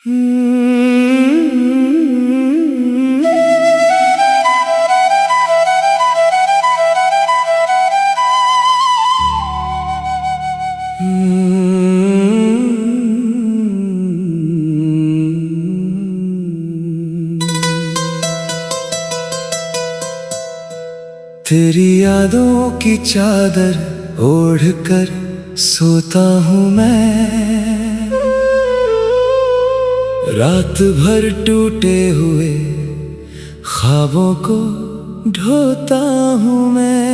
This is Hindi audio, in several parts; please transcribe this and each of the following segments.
तेरी यादों की चादर ओढ़ कर सोता हूँ मैं, रात भर टूटे हुए ख्वाबों को ढोता हूँ मैं।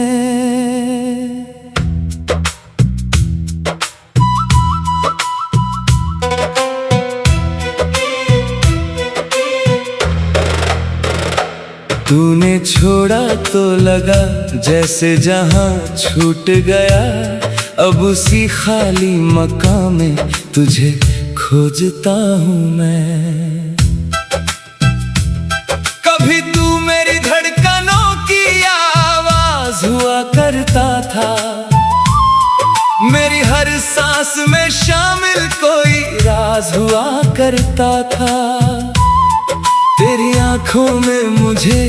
तूने छोड़ा तो लगा जैसे जहां छूट गया, अब उसी खाली मकान में तुझे खोजता हूँ मैं। कभी तू मेरी धड़कनों की आवाज हुआ करता था, मेरी हर सांस में शामिल कोई राज हुआ करता था। तेरी आंखों में मुझे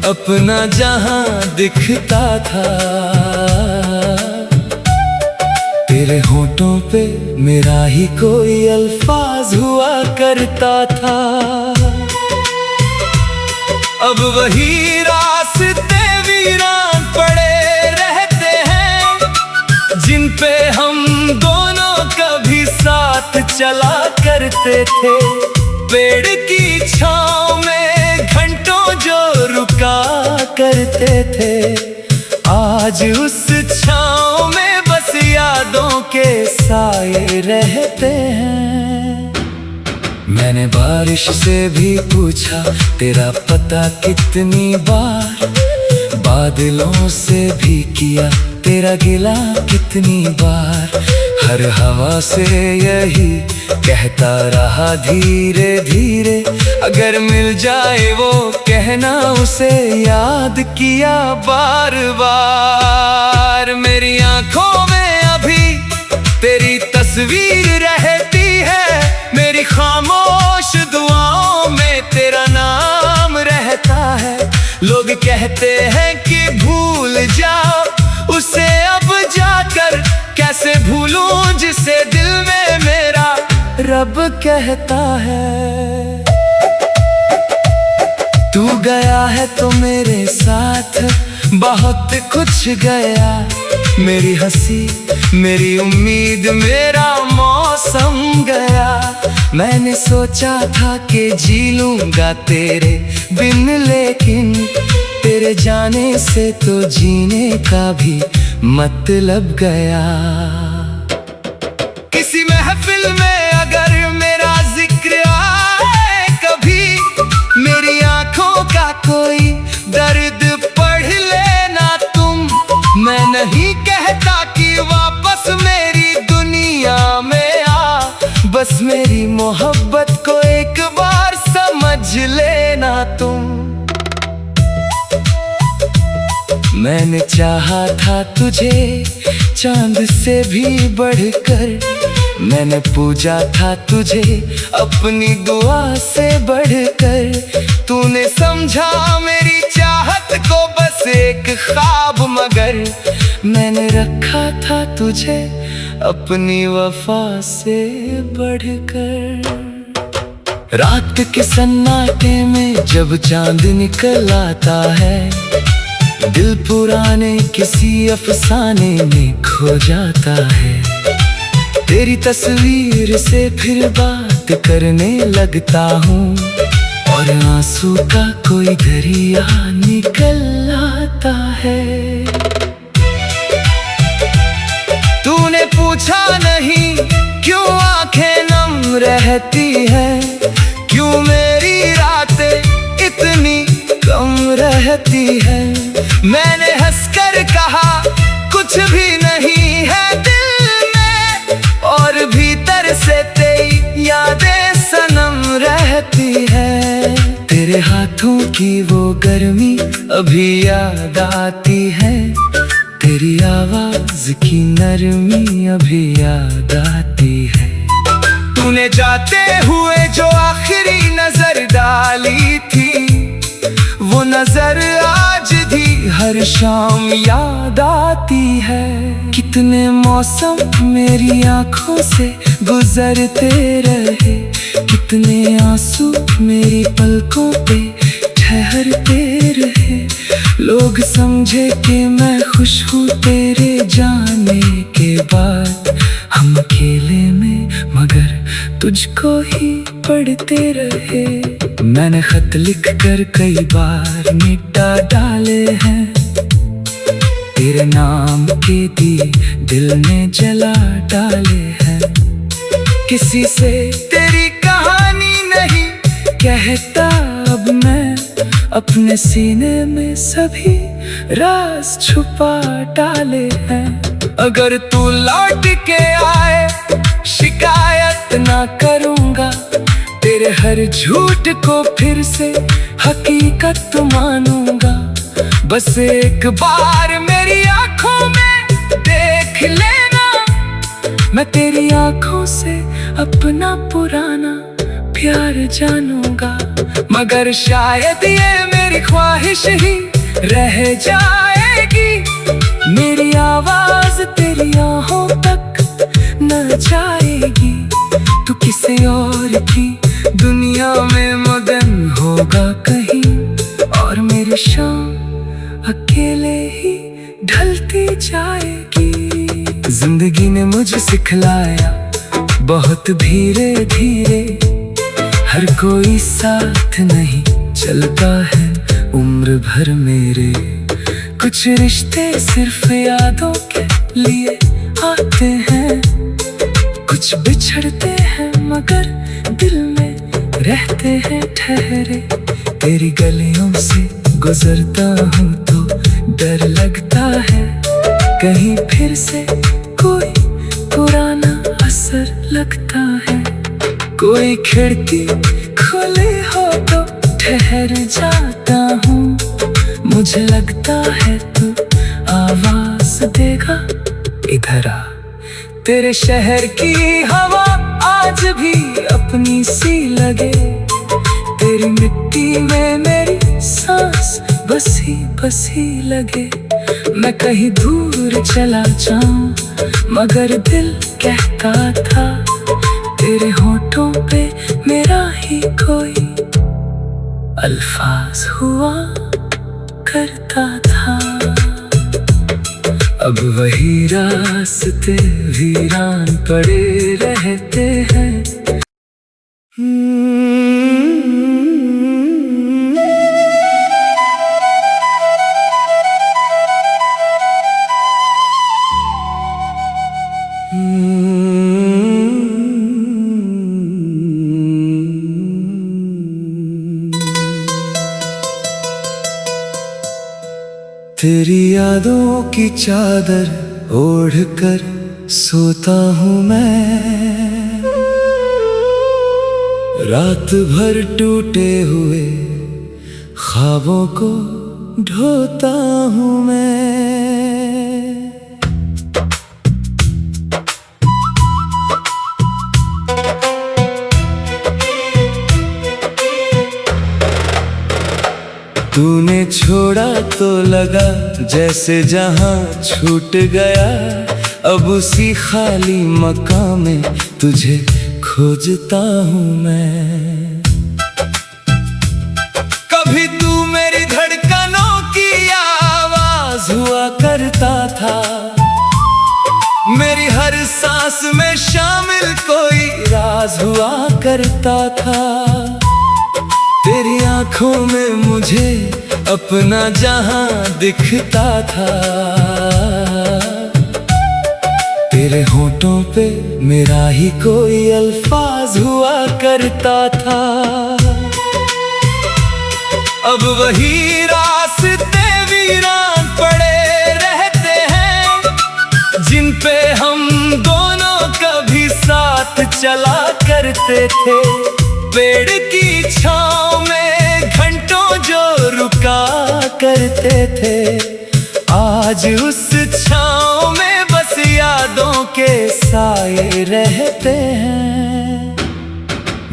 अपना जहां दिखता था, तेरे होठों पे मेरा ही कोई अल्फाज हुआ करता था। अब वही रास्ते वीरान पड़े रहते हैं, जिन पे हम दोनों कभी साथ चला करते थे। पेड़ की छांव में घंटों जो रुका करते थे, आज उस छांव में बस यादों के साए रहते हैं। मैंने बारिश से भी पूछा तेरा पता कितनी बार, बादलों से भी किया तेरा गिला कितनी बार। हर हवा से यही कहता रहा धीरे धीरे, अगर मिल जाए वो कहना उसे याद किया बार बार। मेरी आंखों में अभी तेरी तस्वीर रहती है, मेरी खामोश दुआओं में तेरा नाम रहता है। लोग कहते हैं कि भूल जाओ उसे, अब जाकर कैसे भूलूं जिसे दिल में मेरा रब कहता है। तू गया है तो मेरे साथ बहुत कुछ गया, मेरी हंसी मेरी उम्मीद मेरा मौसम गया। मैंने सोचा था कि जी लूंगा तेरे बिन, लेकिन तेरे जाने से तो जीने का भी मतलब गया। किसी महफिल में अगर मेरा जिक्र आए कभी, मेरी आंखों का कोई दर्द पढ़ लेना तुम। मैं नहीं कहता कि वापस मेरी दुनिया में आ, बस मेरी मोहब्बत को एक बार समझ लेना तुम। मैंने चाहा था तुझे चांद से भी बढ़कर, मैंने पूजा था तुझे अपनी दुआ से बढ़कर। तूने समझा मेरी चाहत को बस एक ख्वाब, मगर मैंने रखा था तुझे अपनी वफा से बढ़कर। रात के सन्नाटे में जब चांद निकल आता है, दिल पुराने किसी अफसाने में खो जाता है। तेरी तस्वीर से फिर बात करने लगता हूँ, और आंसू का कोई दरिया निकल आता है। तूने पूछा नहीं क्यों आंखें नम रहती हैं, क्यों मेरी रातें इतनी कम रहती है। मैंने हंसकर कहा कुछ भी नहीं है दिल में, और भीतर से तेरी यादें सनम रहती है। तेरे हाथों की वो गर्मी अभी याद आती है, तेरी आवाज की नरमी अभी याद आती है। तूने जाते हुए जो आखिरी नजर डाली थी, वो नजर आज भी हर शाम याद आती है। कितने मौसम मेरी आंखों से गुजरते रहे, कितने आंसू मेरी पलकों पे ठहरते रहे। लोग समझे कि मैं खुश हूँ तेरे जाने के बाद, हम अकेले में मगर तुझको ही पढ़ते रहे। मैंने खत लिख कर कई बार मिटा डाले हैं, तेरे नाम के दिए दिल ने जला डाले हैं। किसी से तेरी कहानी नहीं कहता अब मैं, अपने सीने में सभी राज छुपा डाले हैं। अगर तू लौट के आए शिकायत ना करूँगा, तेरे हर झूठ को फिर से हकीकत मानूंगा। बस एक बार मेरी आंखों में देख लेना, मैं तेरी आंखों से अपना पुराना प्यार जानूंगा। मगर शायद ये मेरी ख्वाहिश ही रह जाएगी, मेरी आवाज तेरी आहों तक न जाएगी। तू किसी और की दुनिया में मगन होगा कहीं, और मेरी शाम अकेले ही ढलती जाएगी। जिंदगी ने मुझे सिखलाया बहुत धीरे धीरे, हर कोई साथ नहीं चलता है उम्र भर मेरे। कुछ रिश्ते सिर्फ यादों के लिए आते हैं, कुछ बिछड़ते हैं मगर दिल में रहते हैं ठहरे। तेरी गलियों से गुजरता हूँ तो डर लगता है, कहीं फिर से कोई पुराना असर लगता है। कोई खिड़की खुली हो तो ठहर जाता हूँ, मुझे लगता है तू आवाज देगा इधर आ। तेरे शहर की हवा आज भी अपनी सी लगे, तेरी मिट्टी में मेरी सांस बसी बसी लगे। मैं कहीं दूर चला जाऊं मगर दिल कहता था, तेरे होठों पे मेरा ही कोई अल्फाज हुआ करता था। अब वही रास्ते वीरान पड़े रहते हैं। तेरी यादों की चादर ओढ़ कर सोता हूँ मैं, रात भर टूटे हुए ख्वाबों को ढोता हूँ मैं। तूने छोड़ा तो लगा जैसे जहां छूट गया, अब उसी खाली मकान में तुझे खोजता हूँ मैं। कभी तू मेरी धड़कनों की आवाज हुआ करता था, मेरी हर सांस में शामिल कोई राज हुआ करता था। तेरी आंखों में मुझे अपना जहां दिखता था, तेरे होठों पे मेरा ही कोई अल्फाज हुआ करता था। अब वही रास्ते वीरान पड़े रहते हैं, जिन पे हम दोनों कभी साथ चला करते थे। पेड़ की छांव में घंटों जो रुका करते थे, आज उस छांव में बस यादों के साए रहते हैं।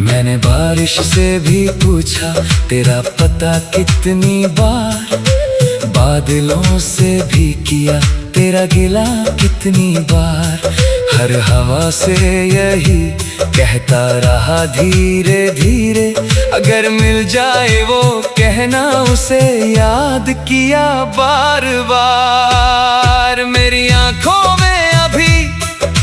मैंने बारिश से भी पूछा तेरा पता कितनी बार, बादलों से भी किया तेरा गिला कितनी बार। हर हवा से यही कहता रहा धीरे धीरे, अगर मिल जाए वो कहना उसे याद किया बार बार। मेरी आंखों में अभी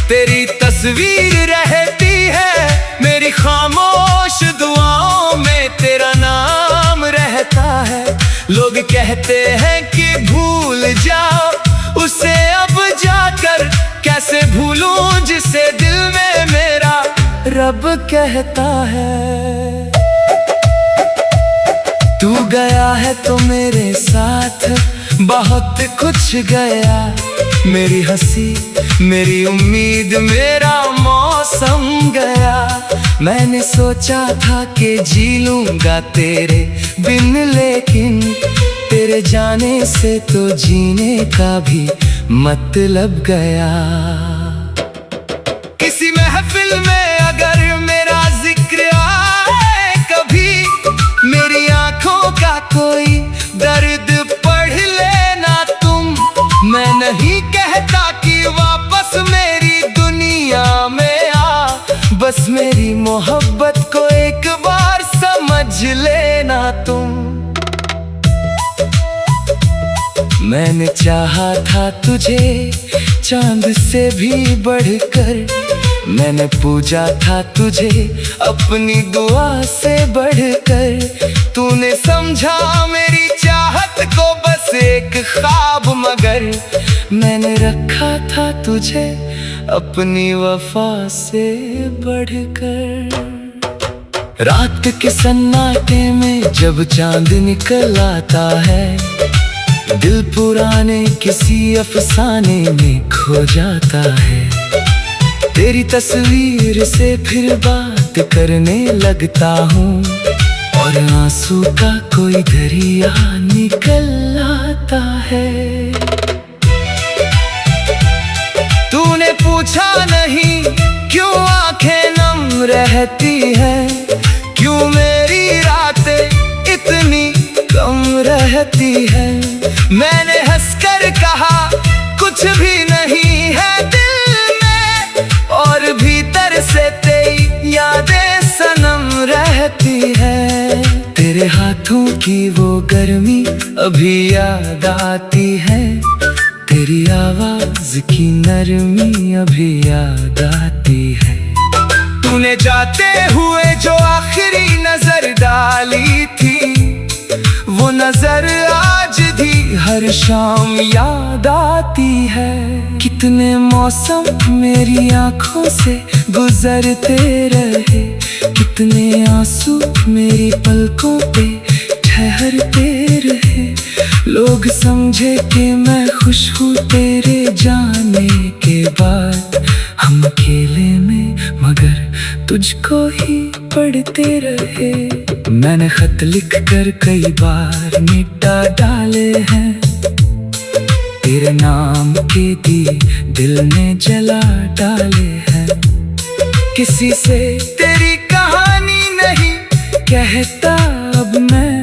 तेरी तस्वीर रहती है, मेरी खामोश दुआओं में तेरा नाम रहता है। लोग कहते हैं कि भूल जाओ उसे, अब जाकर कैसे भूलूं जिसे दिल में मेरा रब कहता है। तू गया है तो मेरे साथ बहुत कुछ गया, मेरी हंसी मेरी उम्मीद मेरा मौसम गया। मैंने सोचा था कि जी लूंगा तेरे बिन, लेकिन तेरे जाने से तो जीने का भी मतलब गया। किसी महफिल में अगर मेरा जिक्र आए कभी, मेरी आंखों का कोई दर्द पढ़ लेना तुम। मैं नहीं कहता कि वापस मेरी दुनिया में आ, बस मेरी मोहब्बत को एक बार समझ लेना तुम। मैंने चाहा था तुझे चांद से भी बढ़कर, मैंने पूजा था तुझे अपनी दुआ से बढ़कर। तूने समझा मेरी चाहत को बस एक ख्वाब, मगर मैंने रखा था तुझे अपनी वफा से बढ़कर। रात के सन्नाटे में जब चांद निकल आता है, दिल पुराने किसी अफसाने में खो जाता है। तेरी तस्वीर से फिर बात करने लगता हूँ, और आंसू का कोई दरिया निकल आता है। तूने पूछा नहीं क्यों आंखें नम रहती है, क्यों मेरी रातें इतनी कम रहती है। मैंने हंसकर कहा कुछ भी नहीं है दिल में, और भीतर से तेरी यादें सनम रहती है। तेरे हाथों की वो गर्मी अभी याद आती है, तेरी आवाज की नरमी अभी याद आती है। तूने जाते हुए जो आखिरी नजर डाली थी, वो नजर आज भी हर शाम याद आती है। कितने मौसम मेरी आंखों से गुजरते रहे, कितने आंसू मेरी पलकों पे ठहरते रहे। लोग समझे कि मैं खुश हूँ तेरे जाने के बाद, हम अकेले में मगर तुझको ही पढ़ते रहे। मैंने खत लिख कर कई बार मिटा डाले हैं, तेरे नाम के दिए दिल ने जला डाले हैं। किसी से तेरी कहानी नहीं कहता अब मैं,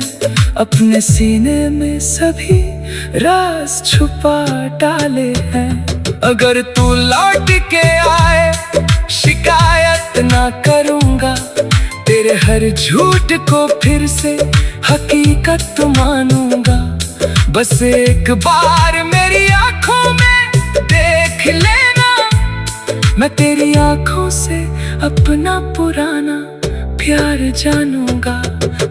अपने सीने में सभी राज छुपा डाले हैं। अगर तू लौट के आए शिकायत ना करूँगा, तेरे हर झूठ को फिर से हकीकत मानूंगा। बस एक बार मेरी आंखों में देख लेना, मैं तेरी आंखों से अपना पुराना प्यार जानूंगा।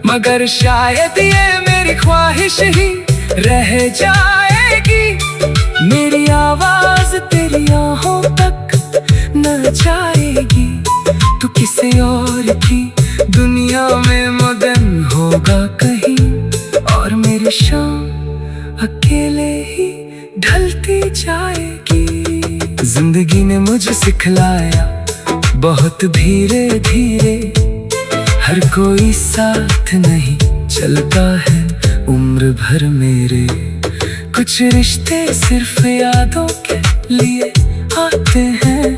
मगर शायद ये मेरी ख्वाहिश ही रह जाएगी, मेरी आवाज तेरी आहों तक न जाएगी। तू किसी और की दुनिया में मगन होगा कहीं, और मेरी शाम अकेले ही ढलती जाएगी। जिंदगी ने मुझे सिखलाया बहुत धीरे धीरे, हर कोई साथ नहीं चलता है उम्र भर मेरे। कुछ रिश्ते सिर्फ यादों के लिए आते हैं,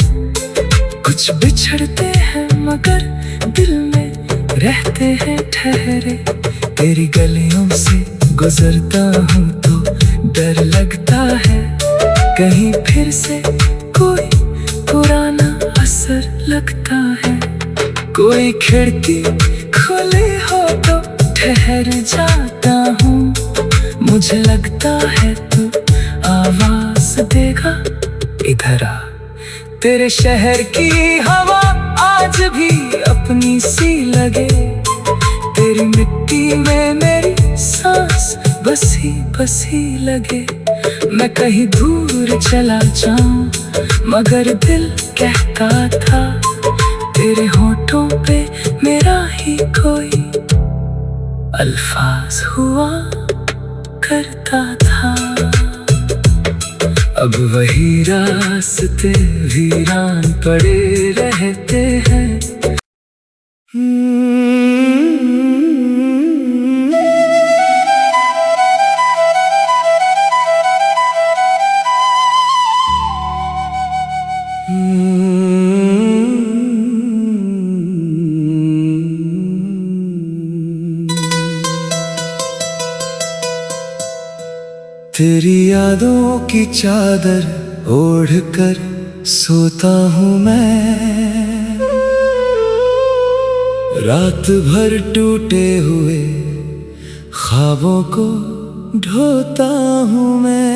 कुछ बिछड़ते हैं मगर दिल में रहते हैं ठहरे। तेरी गलियों से गुजरता हूँ तो डर लगता है, कहीं फिर से कोई पुराना असर लगता है। कोई खिड़की खुली हो तो ठहर जाता हूँ, मुझे लगता है तू आवाज देगा इधर आ। तेरे शहर की हवा आज भी अपनी सी लगे, तेरी मिट्टी में मेरी सांस बसी बसी लगे। मैं कहीं दूर चला जाऊं मगर दिल कहता था, तेरे होठों पे मेरा ही कोई अल्फाज हुआ करता था। अब वही रास्ते वीरान पड़े रहते हैं। तेरी यादों की चादर ओढ़ कर सोता हूँ मैं, रात भर टूटे हुए ख्वाबों को ढोता हूँ मैं।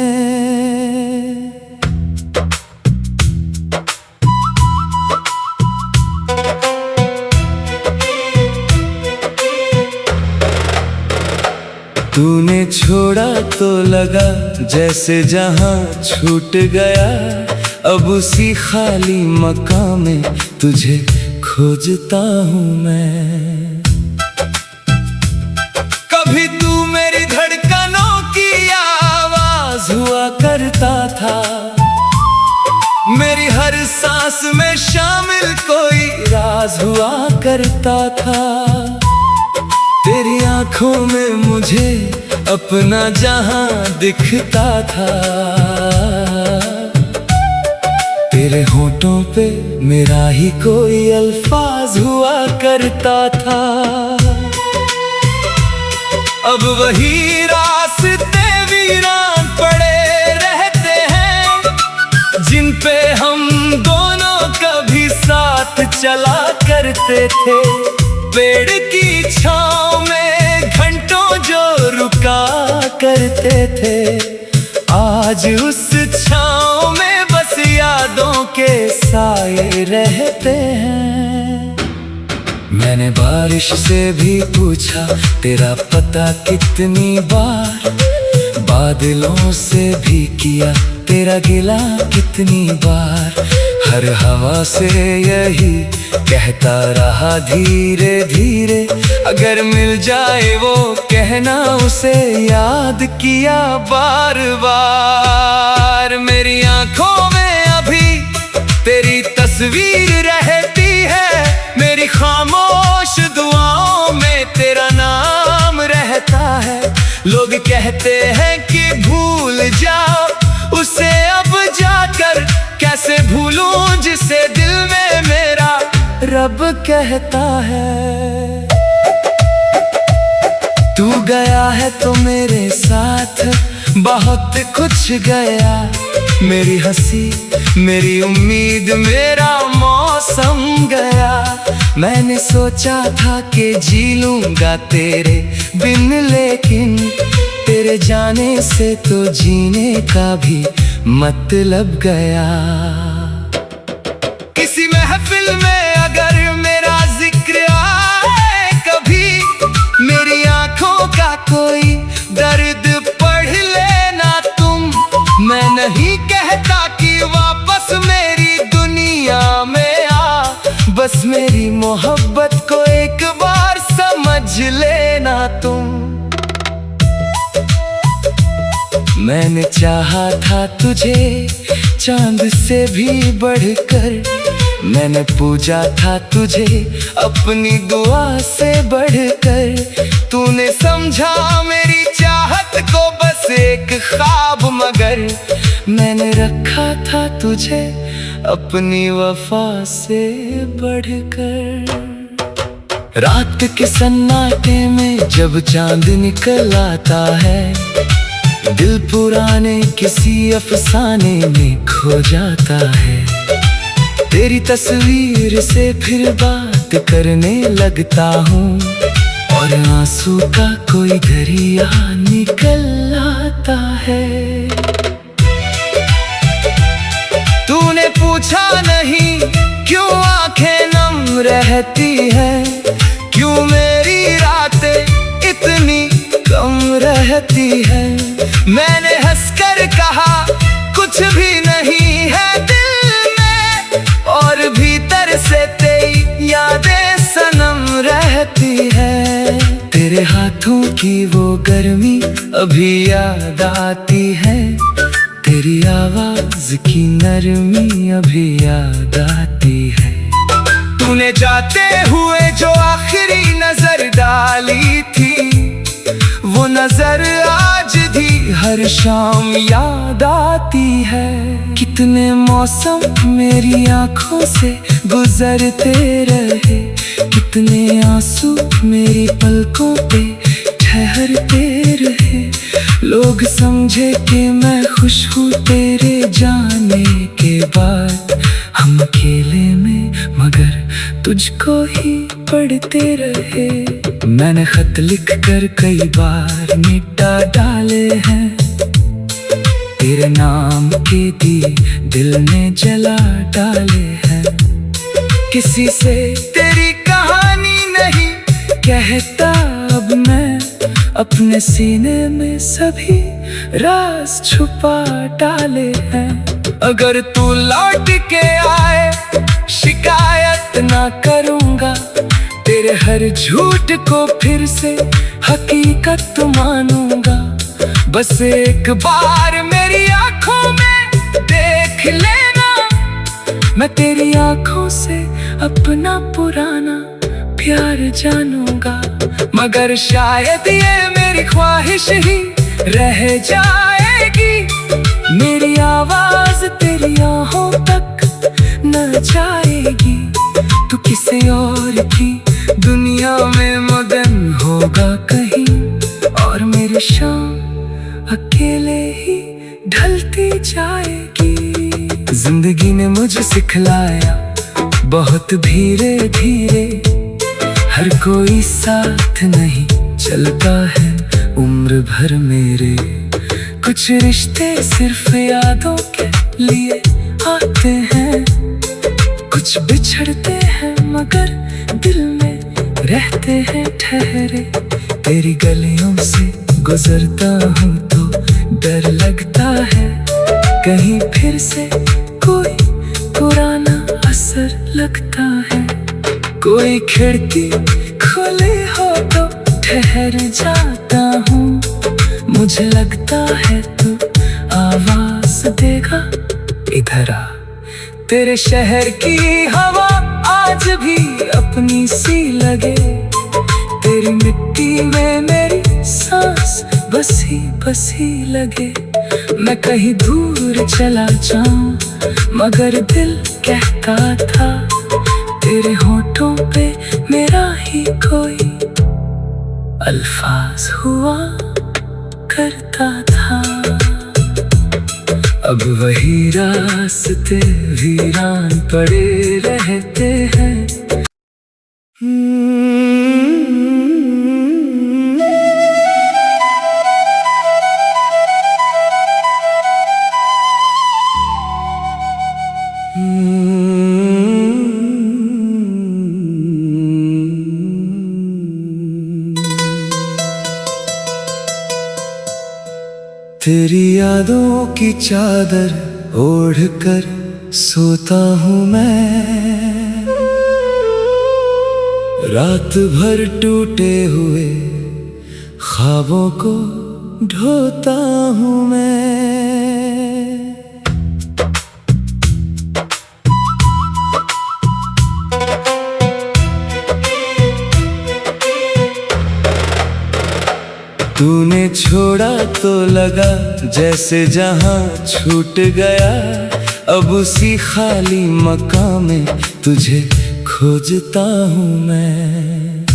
तूने छोड़ा तो लगा जैसे जहां छूट गया, अब उसी खाली मकान में तुझे खोजता हूँ मैं। कभी तू मेरी धड़कनों की आवाज हुआ करता था, मेरी हर सांस में शामिल कोई राज हुआ करता था। तेरी आंखों में मुझे अपना जहां दिखता था, तेरे होठों पे मेरा ही कोई अल्फाज हुआ करता था। अब वही रास्ते वीरान पड़े रहते हैं, जिन पे हम दोनों कभी साथ चला करते थे। पेड़ की छांव में घंटों जो रुका करते थे, आज उस छांव में बस यादों के साए रहते हैं। मैंने बारिश से भी पूछा तेरा पता कितनी बार, बादलों से भी किया तेरा गिला कितनी बार। हर हवा से यही कहता रहा धीरे धीरे, अगर मिल जाए वो कहना उसे याद किया बार बार। मेरी आंखों में अभी तेरी तस्वीर रहती है, मेरी खामोश दुआओं में तेरा नाम रहता है। लोग कहते हैं कि भूल जाओ उसे, अब जाकर कैसे भूलूं जिसे दिल में मेरा रब कहता है। तू गया है तो मेरे साथ बहुत कुछ गया, मेरी हंसी मेरी उम्मीद मेरा मौसम गया। मैंने सोचा था कि जी लूंगा तेरे बिन, लेकिन तेरे जाने से तो जीने का भी मतलब गया। किसी महफिल में अगर मेरा जिक्र आए कभी, मेरी आंखों का कोई दर्द पढ़ लेना तुम। मैं नहीं कहता कि वापस मेरी दुनिया में आ, बस मेरी मोहब्बत को एक बार समझ लेना तुम। मैंने चाहा था तुझे चांद से भी बढ़कर, मैंने पूजा था तुझे अपनी दुआ से बढ़कर। तूने समझा मेरी चाहत को बस एक ख्वाब, मगर मैंने रखा था तुझे अपनी वफा से बढ़कर। रात के सन्नाटे में जब चांद निकल आता है, दिल पुराने किसी अफसाने में खो जाता है। तेरी तस्वीर से फिर बात करने लगता हूँ और आंसू का कोई दरिया निकल आता है। तूने पूछा नहीं क्यों आंखें नम रहती है, क्यों मेरी रातें इतनी कम रहती है। मैंने हंसकर कहा कुछ भी नहीं है दिल में, और भीतर से तेरी यादें सनम रहती है। तेरे हाथों की वो गर्मी अभी याद आती है, तेरी आवाज की नरमी अभी याद आती है। तूने जाते हुए जो आखिरी नजर डाली थी, वो नजर आज भी हर शाम याद आती है। कितने मौसम मेरी आंखों से गुजरते रहे, कितने आंसू मेरी पलकों पे ठहरते रहे। लोग समझे कि मैं खुश हूँ तेरे जाने के बाद, हम अकेले में मगर तुझको ही पढ़ते रहे। मैंने खत लिख कर कई बार मिटा डाले हैं, तेरे नाम के दिए दिल ने जला डाले हैं। किसी से तेरी कहानी नहीं कहता अब मैं, अपने सीने में सभी राज छुपा डाले हैं। अगर तू लौट के आए शिकायत ना करूँगा, तेरे हर झूठ को फिर से हकीकत मानूंगा। बस एक बार मेरी आंखों में देख लेना, मैं तेरी आंखों से अपना पुराना प्यार जानूंगा। मगर शायद ये मेरी ख्वाहिश ही रह जाएगी, मेरी आवाज तेरी आहों तक न जाएगी। तू किसी और की दुनिया में मगन होगा कहीं, और मेरी शाम अकेले ही ढलती जाएगी। जिंदगी ने मुझे सिखलाया बहुत धीरे धीरे, हर कोई साथ नहीं चलता है उम्र भर मेरे। कुछ रिश्ते सिर्फ यादों के लिए आते हैं, कुछ बिछड़ते हैं मगर दिल में रहते हैं ठहरे। तेरी गलियों से गुजरता हूँ तो डर लगता है, कहीं फिर से कोई पुराना असर लगता है। कोई खिड़की खुली हो तो ठहर जाता हूँ, मुझे लगता है तू आवाज देगा इधर आ। तेरे शहर की हवा आज भी अपनी सी लगे, तेरी मिट्टी में मेरी सांस बसी बसी लगे। मैं कहीं दूर चला जाऊं मगर दिल कहता था, तेरे होठों पे मेरा ही कोई अल्फाज हुआ करता था। अब वही रास्ते वीरान पड़े रहते हैं। तेरी यादों की चादर ओढ़ कर सोता हूँ मैं, रात भर टूटे हुए ख्वाबों को ढोता हूँ मैं। तूने छोड़ा तो लगा जैसे जहां छूट गया, अब उसी खाली मकान में तुझे खोजता हूँ मैं।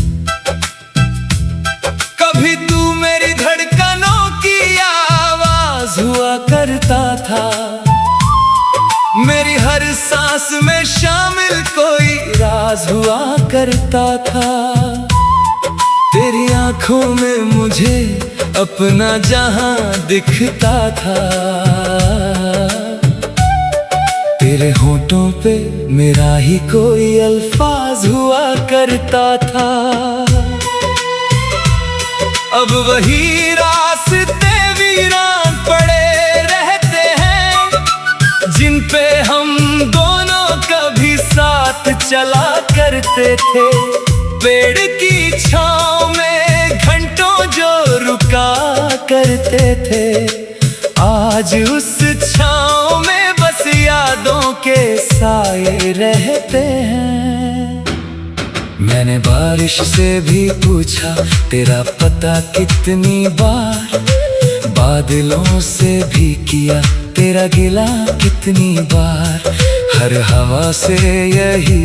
सांस में शामिल कोई राज हुआ करता था। तेरी आंखों में मुझे अपना जहां दिखता था। तेरे होठों पे मेरा ही कोई अल्फाज हुआ करता था। अब वही रास्ते वीरान पड़े रहते हैं जिन पे हम दोनों कभी साथ चला करते थे। पेड़ की छांव में घंटों जो रुका करते थे, आज उस छांव में बस यादों के साए रहते हैं। मैंने बारिश से भी पूछा तेरा पता कितनी बार, बादलों से भी किया तेरा गिला कितनी बार। हर हवा से यही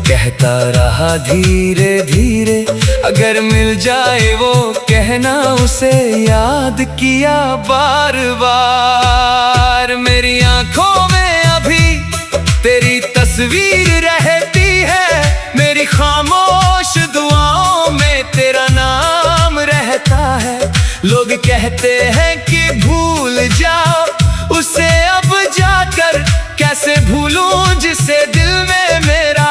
कहता रहा धीरे धीरे, अगर मिल जाए वो कहना उसे याद किया बार बार। मेरी आंखों में अभी तेरी तस्वीर रहती है, मेरी खामोश दुआओं में तेरा नाम रहता है। लोग कहते हैं कि भूल जाओ उसे, अब जाकर कैसे भूलूं जिसे दिल में मेरा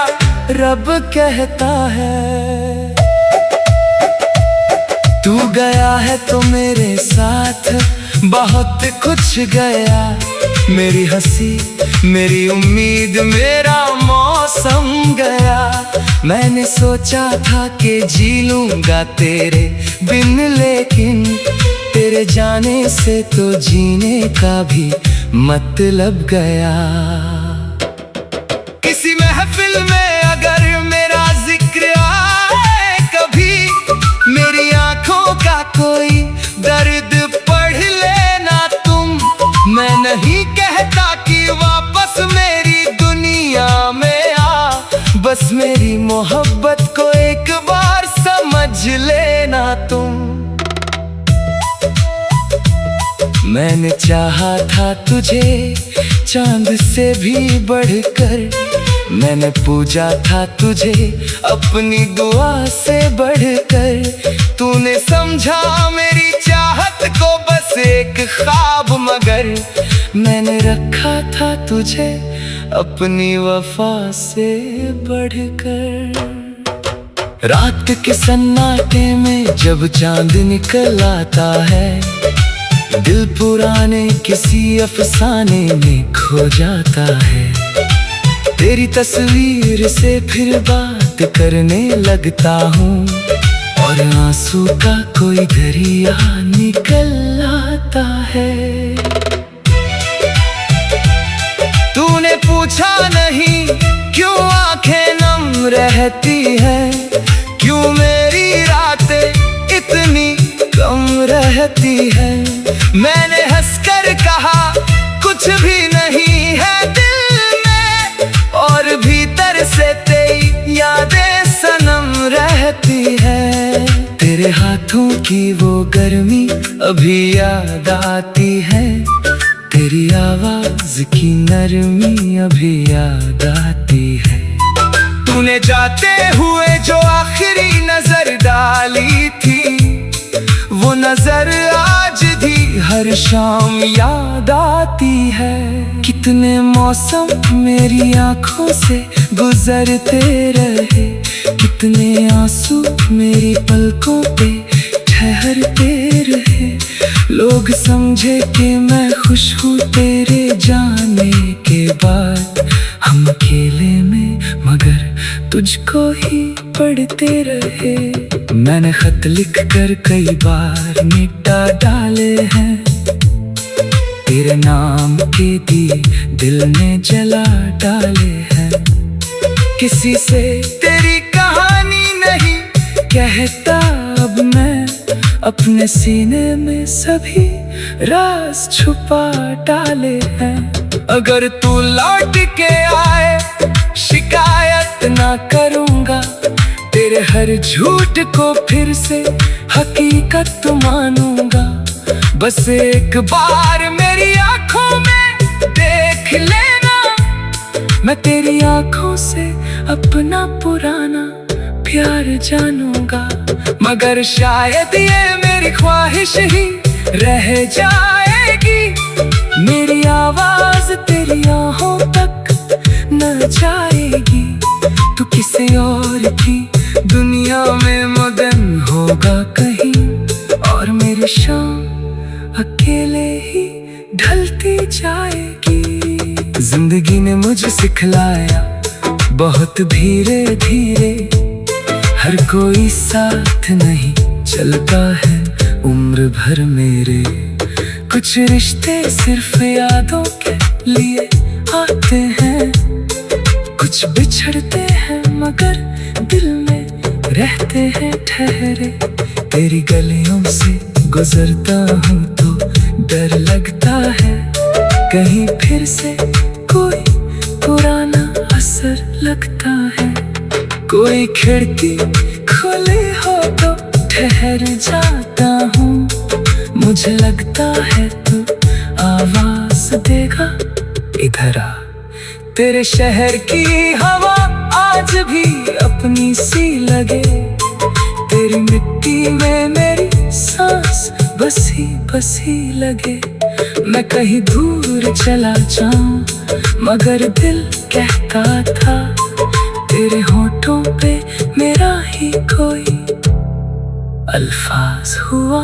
रब कहता है। तू गया है तो मेरे साथ बहुत कुछ गया, मेरी हंसी मेरी उम्मीद मेरा मौसम गया। मैंने सोचा था कि जी लूंगा तेरे बिन, लेकिन तेरे जाने से तो जीने का भी मतलब गया। किसी महफिल में अगर मेरा जिक्र आए कभी, मेरी आंखों का कोई दर्द पढ़ लेना तुम। मैं नहीं कहता कि वापस मेरी दुनिया में आ, बस मेरी मोहब्बत को एक बार समझ लेना तुम। मैंने चाहा था तुझे चांद से भी बढ़कर, मैंने पूजा था तुझे अपनी दुआ से बढ़कर। तूने समझा मेरी चाहत को बस एक ख्वाब, मगर मैंने रखा था तुझे अपनी वफा से बढ़कर। रात के सन्नाटे में जब चांद निकल आता है, दिल पुराने किसी अफसाने में खो जाता है। तेरी तस्वीर से फिर बात करने लगता हूँ और आंसू का कोई दरिया निकल आता है। तूने पूछा नहीं क्यों आंखें नम रहती है, क्यों मेरी रातें इतनी कम रहती है। मैंने हंसकर कहा कुछ भी नहीं है दिल में, और भीतर से तेरी यादें सनम रहती है। तेरे हाथों की वो गर्मी अभी याद आती है, तेरी आवाज की नरमी अभी याद आती है। तूने जाते हुए जो आखिरी नजर डाली थी, वो नजर आज भी हर शाम याद आती है। कितने मौसम मेरी आंखों से गुजरते रहे, कितने आंसू मेरी पलकों पे ठहरते रहे। लोग समझे कि मैं खुश हूँ तेरे जाने के बाद, हम अकेले में मगर तुझको ही पढ़ते रहे। मैंने खत लिख कर कई बार मिटा डाले हैं, तेरे नाम के दिए दिल ने जला डाले हैं। किसी से तेरी कहानी नहीं कहता अब मैं, अपने सीने में सभी राज छुपा डाले हैं। अगर तू लौट के आए शिकायत ना करूँगा, तेरे हर झूठ को फिर से हकीकत मानूंगा। बस एक बार मेरी आंखों में देख लेना, मैं तेरी आंखों से अपना पुराना प्यार जानूंगा, मगर शायद ये मेरी ख्वाहिश ही रह जाएगी। मेरी आवाज तेरी आहों तक न जाएगी। तू किसी और की दुनिया में मगन होगा कहीं, और मेरी शाम अकेले ही ढलती जाएगी। जिंदगी ने मुझे सिखलाया बहुत धीरे धीरे, हर कोई साथ नहीं चलता है उम्र भर मेरे। कुछ रिश्ते सिर्फ यादों के लिए आते हैं, कुछ बिछड़ते हैं मगर दिल में रहते हैं ठहरे। तेरी गलियों से गुजरता हूँ तो डर लगता है, कहीं फिर से कोई पुराना असर लगता है। कोई खिड़की खुली हो तो ठहर जाता हूँ, मुझे लगता है तू आवाज देगा इधर आ। तेरे शहर की हवा आज भी अपनी सी लगे, तेरी मिट्टी में मेरी सांस बसी बसी लगे। मैं कहीं दूर चला जाऊं मगर दिल कहता था, तेरे होठों पे मेरा ही कोई अल्फाज हुआ।